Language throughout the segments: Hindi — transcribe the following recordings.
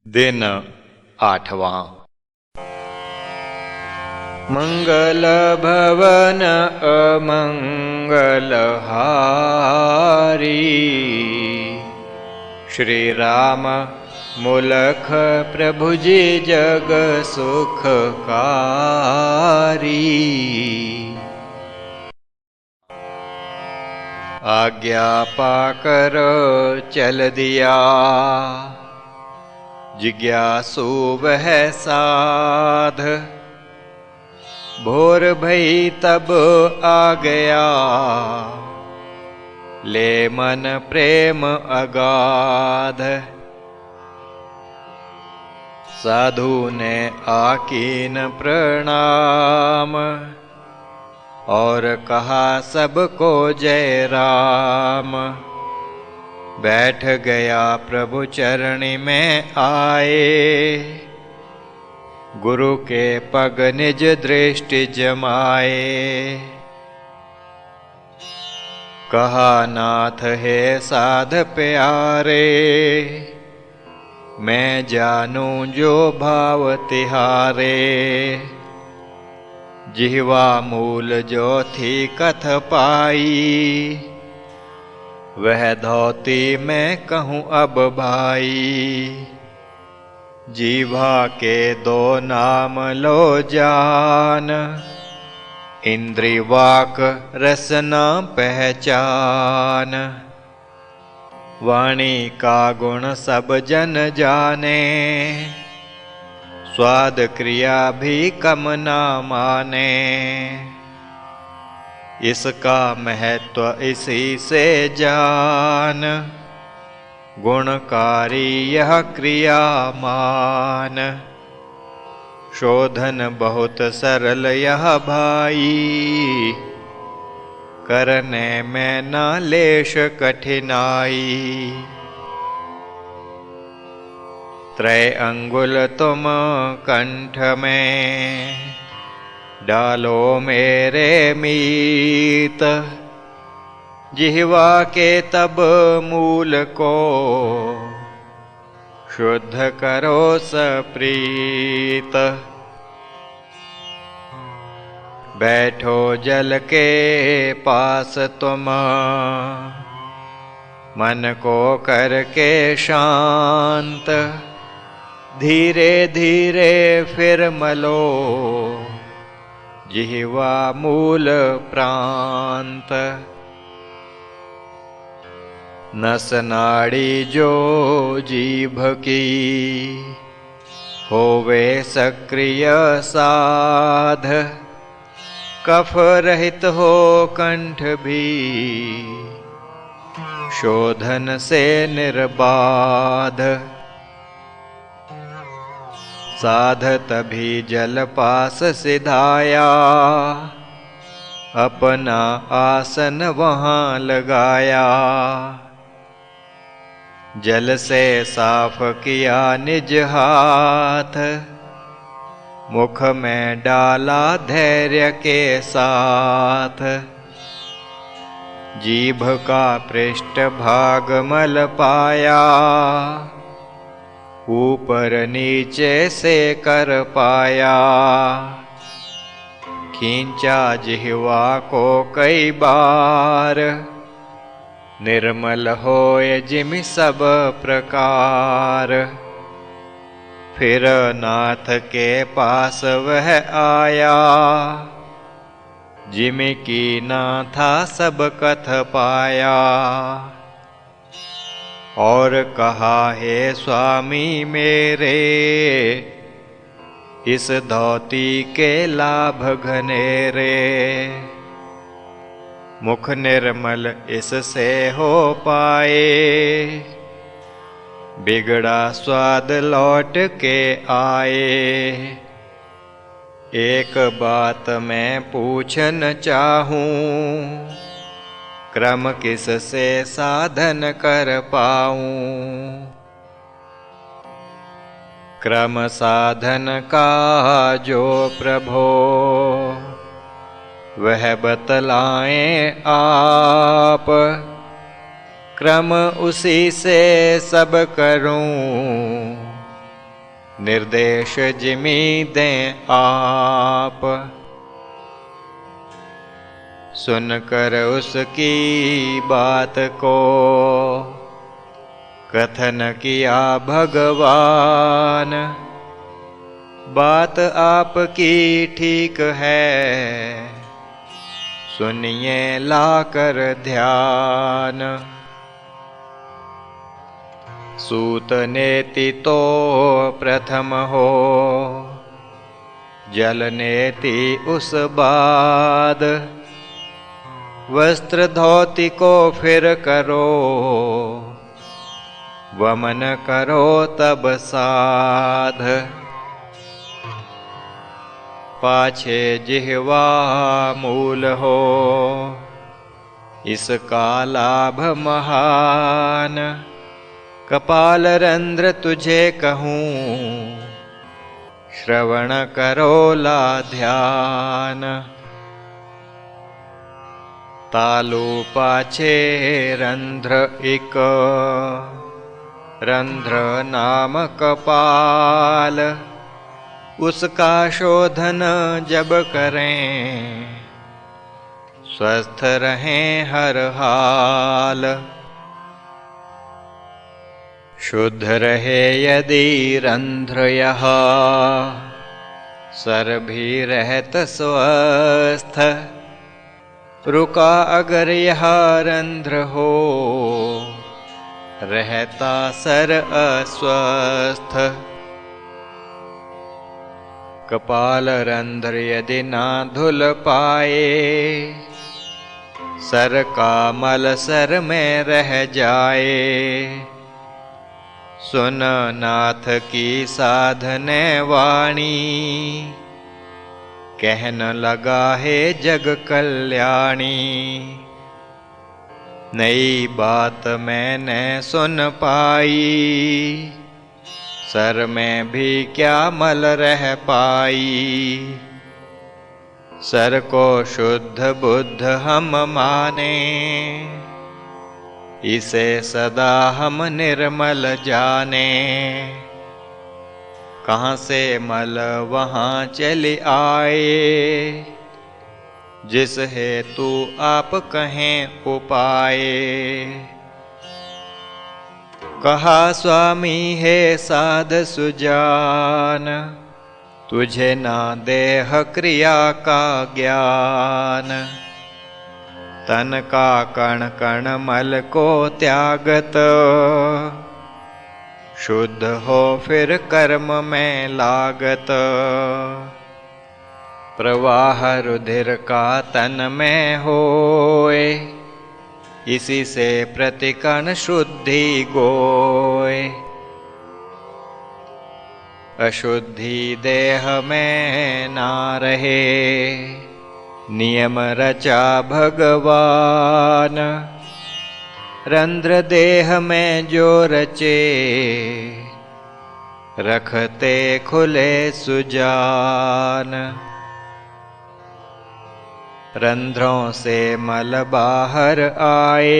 दिन 8वां। मंगल भवन अमंगल हारी, श्री राम मूलख प्रभु जी जग सुखकारी। आज्ञा पाकर चल दिया, जिज्ञासु वह साध। भोर भई तब आ गया, ले मन प्रेम अगाध। साधु ने आकीन प्रणाम, और कहा सबको जय राम। बैठ गया प्रभु चरणी में आए, गुरु के पग निज दृष्टि जमाए। कहा नाथ है साध प्यारे, मैं जानूं जो भाव तिहारे। जिह्वा मूल जो थी कथ पाई, वह धोती मैं कहूँ अब भाई। जीवा के दो नाम लो जान, इंद्री वाक रसना पहचान। वाणी का गुण सब जन जाने, स्वाद क्रिया भी कम न माने। इसका महत्व इसी से जान, गुणकारी यह क्रियामान। शोधन बहुत सरल यह भाई, करने में न लेश कठिनाई। त्रय अंगुल तुम कंठ में, डालो मेरे मीत। जिह्वा के तब मूल को, शुद्ध करो सप्रीत। बैठो जल के पास तुम, मन को करके शांत। धीरे धीरे फिर मलो, जिह्वा मूल प्रांत। नस नाड़ी जो जीभ की, होवे सक्रिय साध। कफ रहित हो कंठ भी, शोधन से निर्बाध। साध तभी जल पास सिधाया, अपना आसन वहाँ लगाया। जल से साफ किया निज हाथ, मुख में डाला धैर्य के साथ। जीभ का पृष्ठ भाग मल पाया, ऊपर नीचे से कर पाया। खींचा जिह्वा को कई बार, निर्मल होए जिमि सब प्रकार। फिर नाथ के पास वह आया, जिमि की नाथा सब कथ पाया। और कहा हे स्वामी मेरे, इस धोती के लाभ घनेरे। मुख निर्मल इससे हो पाए, बिगड़ा स्वाद लौट के आए। एक बात मैं पूछन चाहूं, क्रम किस से साधन कर पाऊं। क्रम साधन का जो प्रभो, वह बतलाएं आप। क्रम उसी से सब करूं, निर्देश जिमि दें आप। सुनकर उसकी बात को कथन किया भगवान। बात आपकी ठीक है, सुनिए लाकर ध्यान। सूत नेति तो प्रथम हो, जल नेति उस बाद। वस्त्र धोती को फिर करो, वमन करो तब साध। पाछे जिह्वा मूल हो, इसका लाभ महान। कपाल रंध्र तुझे कहूँ, श्रवण करो ला ध्यान। तालु पाछे रंध्र एक, रंध्र नाम कपाल। उसका शोधन जब करें, स्वस्थ रहें हर हाल। शुद्ध रहे यदि रंध्र यह, सर भी रहत स्वस्थ। रुका अगर यह रंध्र हो, रहता सर अस्वस्थ। कपाल रंध्र यदि ना धुल पाए, सर का मल सर में रह जाए। सुन नाथ की साधने वाणी, कहन लगा है जग कल्याणी। नई बात मैंने सुन पाई, सर में भी क्या मल रह पाई। सर को शुद्ध बुद्ध हम माने, इसे सदा हम निर्मल जाने। कहाँ से मल वहाँ चले आए, जिस हेतु आप कहें उपाय। कहा स्वामी है साध सुजान, तुझे ना देह क्रिया का ज्ञान। तन का कण कण मल को त्यागत, शुद्ध हो फिर कर्म में लागत। प्रवाह रुधिर का तन में होए, इसी से प्रतिकण शुद्धि गोए। अशुद्धि देह में ना रहे, नियम रचा भगवान। रंध्र देह में जो रचे, रखते खुले सुजान। रंध्रों से मल बाहर आए,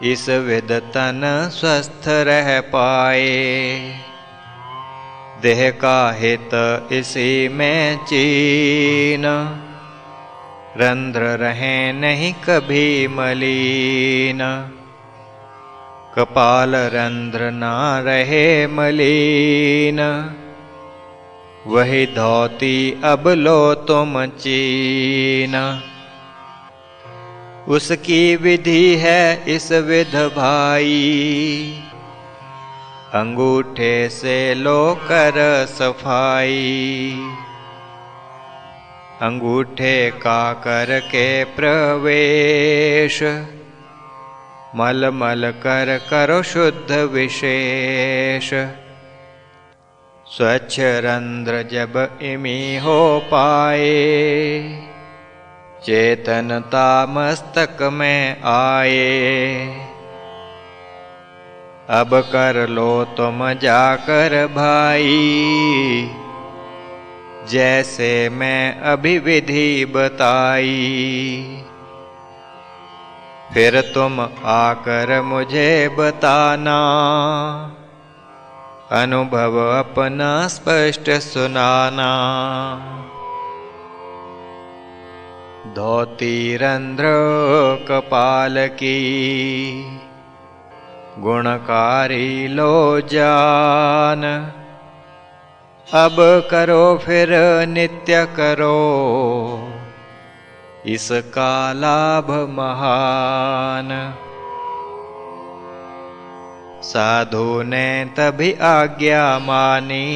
इस विध तन स्वस्थ रह पाए। देह का हित इसी में चीन, रंध्र रहे नहीं कभी मलीन। कपाल रंध्र ना रहे मलीन, वही धोती अब लो तुम चीन। उसकी विधि है इस विध भाई, अंगूठे से लो कर सफाई। अंगूठे का करके प्रवेश, मल मल कर करो शुद्ध विशेष। स्वच्छ रंध्र जब इमी हो पाए, चेतनता मस्तक में आए। अब कर लो तुम जाकर भाई, जैसे मैं अभी विधि बताई। फिर तुम आकर मुझे बताना, अनुभव अपना स्पष्ट सुनाना। धोती रंध्र कपाल की गुणकारी लो जान। अब करो फिर नित्य करो इसका लाभ महान। साधु ने तभी आज्ञा मानी,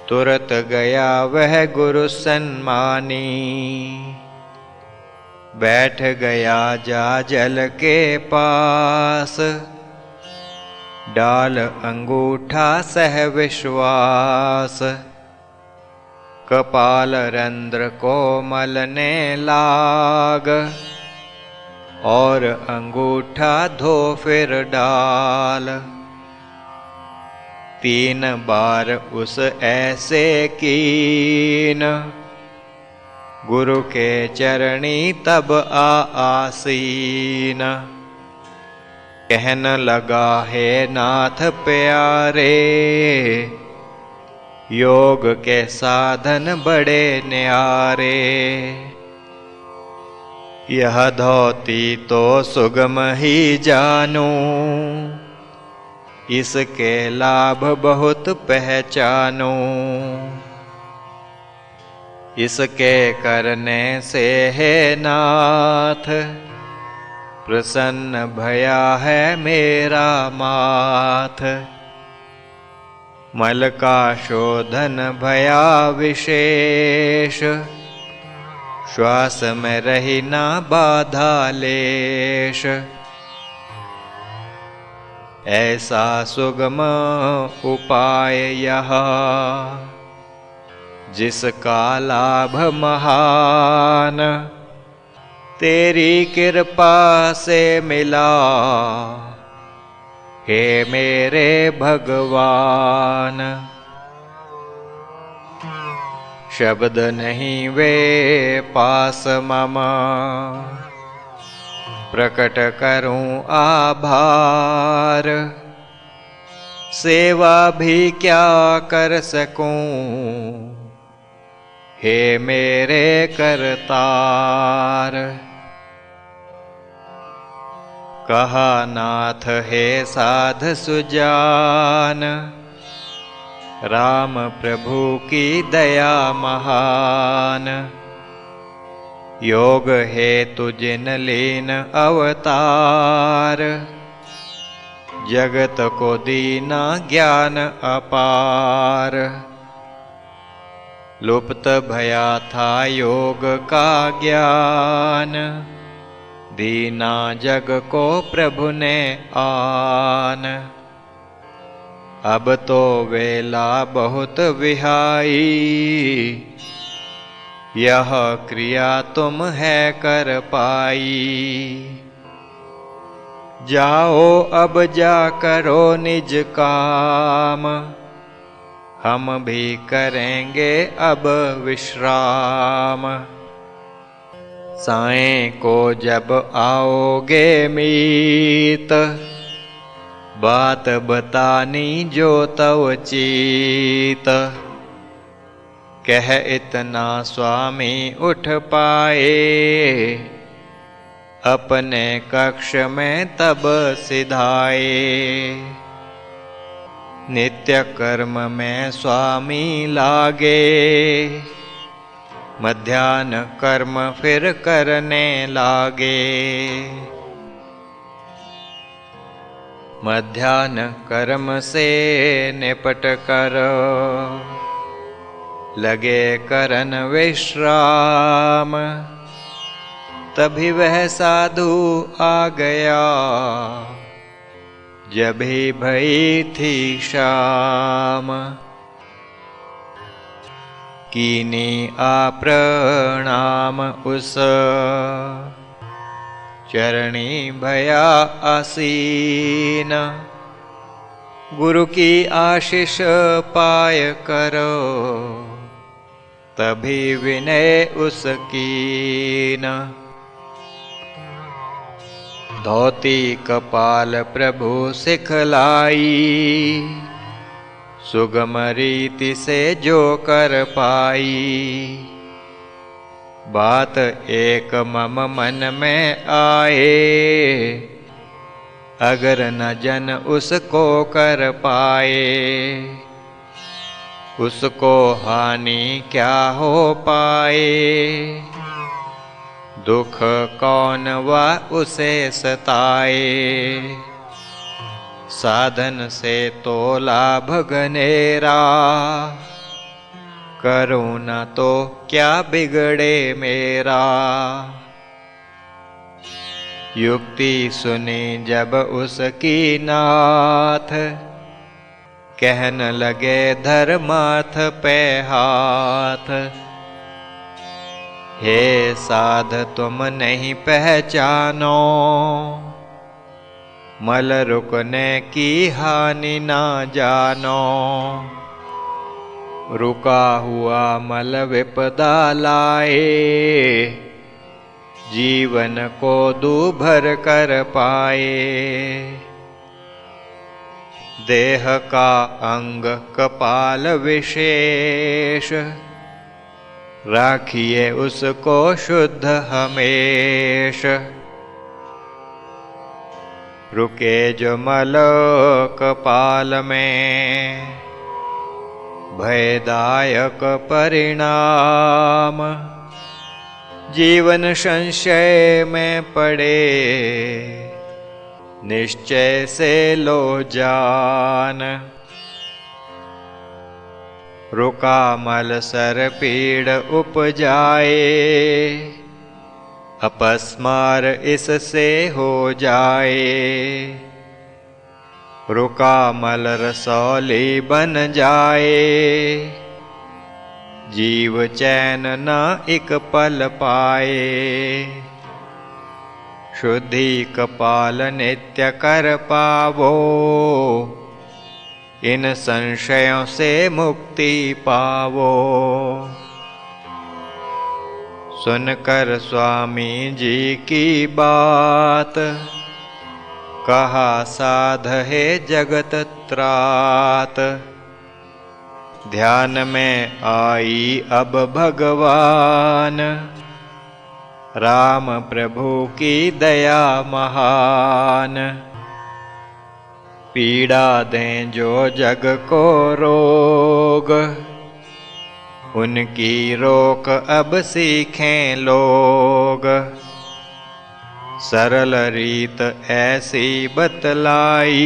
तुरत गया वह गुरु सन्मानी। बैठ गया जा जल के पास, डाल अंगूठा सह विश्वास। कपाल रंध्र को मलने लाग, और अंगूठा धो फिर डाल। 3 बार उस ऐसे कीन, गुरु के चरणी तब आसीन। कहन लगा हे नाथ प्यारे, योग के साधन बड़े न्यारे। यह धोती तो सुगम ही जानूं, इसके लाभ बहुत पहचानूं। इसके करने से है नाथ, प्रसन्न भया है मेरा माथ। मल का शोधन भया विशेष, श्वास में रही ना बाधा लेश। ऐसा सुगम उपाय यह, जिसका लाभ महान। तेरी कृपा से मिला हे मेरे भगवान। शब्द नहीं वे पास मम, प्रकट करूं आभार। सेवा भी क्या कर सकूं, हे मेरे करतार। कहा नाथ हे साध सुजान, राम प्रभु की दया महान। योग हेतु जिन लीन अवतार, जगत को दीना ज्ञान अपार। लुप्त भया था योग का ज्ञान, दीना जग को प्रभु ने आन। अब तो वेला बहुत विहाई, यह क्रिया तुम है कर पाई। जाओ अब जा करो निज काम, हम भी करेंगे अब विश्राम। साएं को जब आओगे मीत, बात बतानी जो तव चीत। कह इतना स्वामी उठ पाए, अपने कक्ष में तब सिधाए। नित्य कर्म में स्वामी लागे, मध्याह्न कर्म फिर करने लागे। मध्याह्न कर्म से निपट कर, लगे करन विश्राम। तभी वह साधु आ गया, जब ही भई थी शाम। कीनी आ प्रणाम उस, चरणी भया आसीन। गुरु की आशीष पाय करो, तभी विनय उसकीन। धोती कपाल प्रभु सिखलाई, सुगम रीति से जो कर पाई। बात एक मम मन में आए, अगर न जन उसको कर पाए। उसको हानि क्या हो पाए, दुख कौन वा उसे सताए। साधन से तो लाभ घनेरा, करूँ न तो क्या बिगड़े मेरा। युक्ति सुनी जब उसकी नाथ, कहन लगे धर माथ पे हाथ। हे साध तुम नहीं पहचानो, मल रुकने की हानि ना जानो। रुका हुआ मल विपदा लाए, जीवन को दूभर कर पाए। देह का अंग कपाल विशेष, राखिए उसको शुद्ध हमेश। रुके जो मल कपाल में, भयदायक परिणाम। जीवन संशय में पड़े, निश्चय से लो जान। रुका मल सर पीड़ उपजाए, अपस्मार इससे हो जाए। रुका मल रसौली बन जाए, जीव चैन न एक पल पाए। शुद्धि कपाल नित्य कर पावो, इन संशयों से मुक्ति पावो। सुनकर स्वामी जी की बात, कहा साध है जगत त्रात। ध्यान में आई अब भगवान, राम प्रभु की दया महान। पीड़ा दें जो जग को रोग, उनकी रोक अब सीखें लोग। सरल रीत ऐसी बतलाई,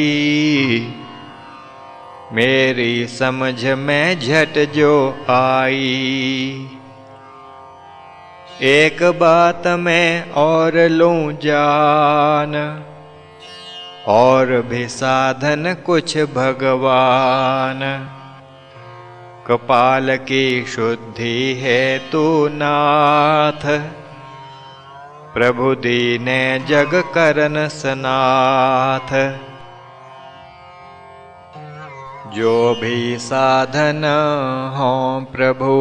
मेरी समझ में झट जो आई। एक बात मैं और लूं जान, और भी साधन कुछ भगवान। कपाल की शुद्धि है तू नाथ, प्रभु दीने जग करन सनाथ। जो भी साधन हों प्रभु,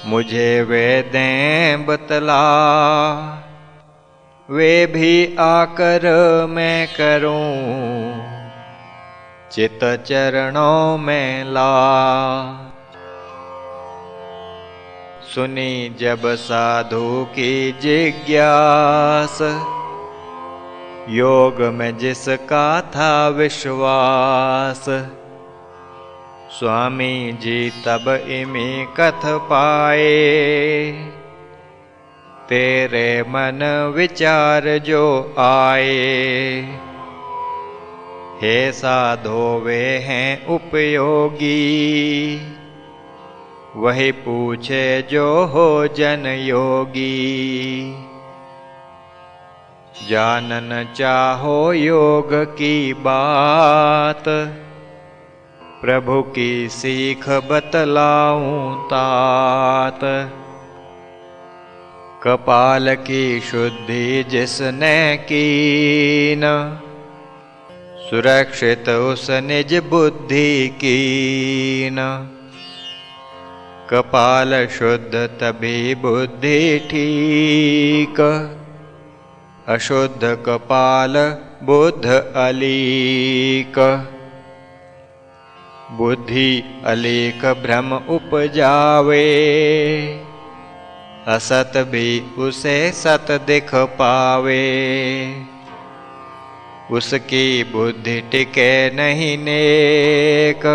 मुझे वे दें बतला। वे भी आकर मैं करूं, चित चरणों में ला। सुनी जब साधु की जिज्ञास, योग में जिसका था विश्वास। स्वामी जी तब इमी कथ पाए, तेरे मन विचार जो आए। हे साधो वे हैं उपयोगी, वही पूछे जो हो जन योगी। जानन चाहो योग की बात, प्रभु की सीख बतलाऊं तात। कपाल की शुद्धि जिसने कीन, सुरक्षित उस निज बुद्धि कीन। कपाल शुद्ध तभी बुद्धि ठीक, अशुद्ध कपाल बुद्ध अलीक। बुद्धि अलीक भ्रम उपजावे, असत भी उसे सत दिख पावे। उसकी बुद्धि टिके नहीं नेक,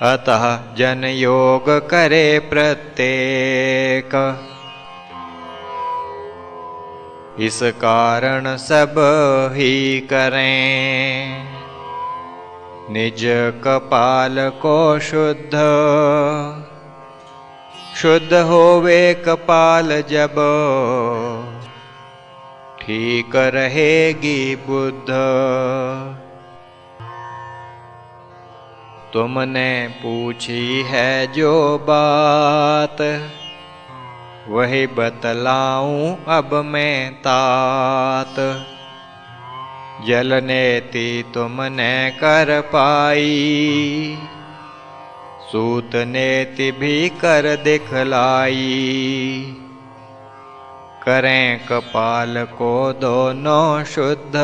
अतः जन योग करे प्रत्येक। इस कारण सब ही करें, निज कपाल को शुद्ध। शुद्ध होवे कपाल जब, ठीक रहेगी बुद्ध। तुमने पूछी है जो बात, वही बतलाऊं अब मैं तात। जल नेति तुमने कर पाई, सूत नेति भी कर दिखलाई। करें कपाल को दोनों शुद्ध,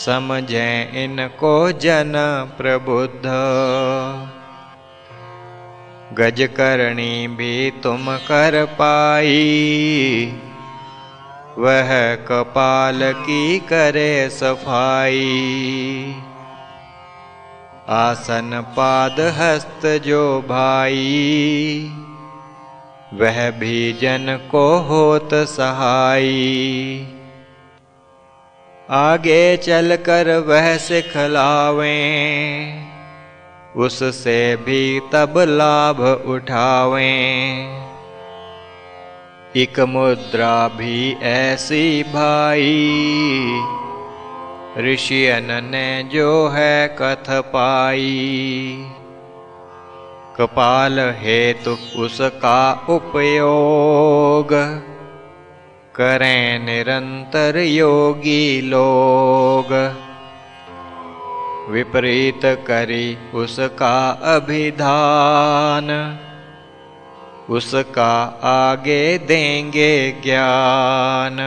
समझें इनको जन प्रबुद्ध। गजकरणी भी तुम कर पाई, वह कपाल की करे सफाई। आसन पाद हस्त जो भाई, वह भी जन को होत सहाई। आगे चलकर वह सिखलावें, उससे भी तब लाभ उठावें। एक मुद्रा भी ऐसी भाई, ऋषियन ने जो है कथ पाई। कपाल हेतु उसका उपयोग, करें निरंतर योगी लोग। विपरीत करी उसका अभिधान, उसका आगे देंगे ज्ञान।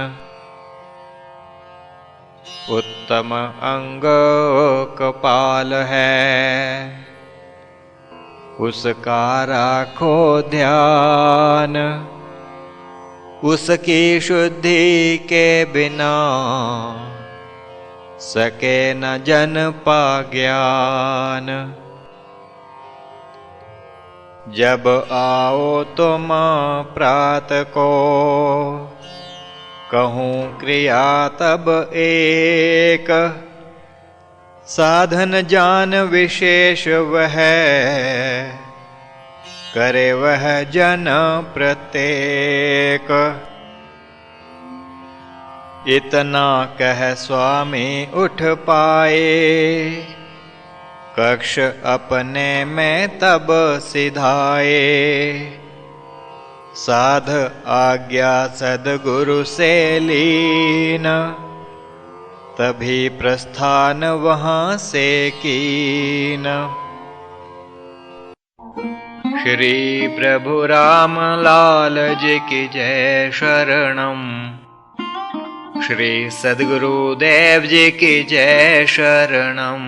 उत्तम अंग कपाल है, उसका राखो ध्यान। उसकी शुद्धि के बिना, सके न जन पा ज्ञान। जब आओ तुम प्रात को, कहूँ क्रिया तब एक। साधन जान विशेष वह, करे वह जन प्रत्येक। इतना कह स्वामी उठ पाए, कक्ष अपने में तब सिधाए। साध आज्ञा सद्गुरु से लीन, तभी प्रस्थान वहाँ से कीन। श्री प्रभु राम लाल जी की जय शरणम। श्री सद्गुरुदेव जी की जय शरणम।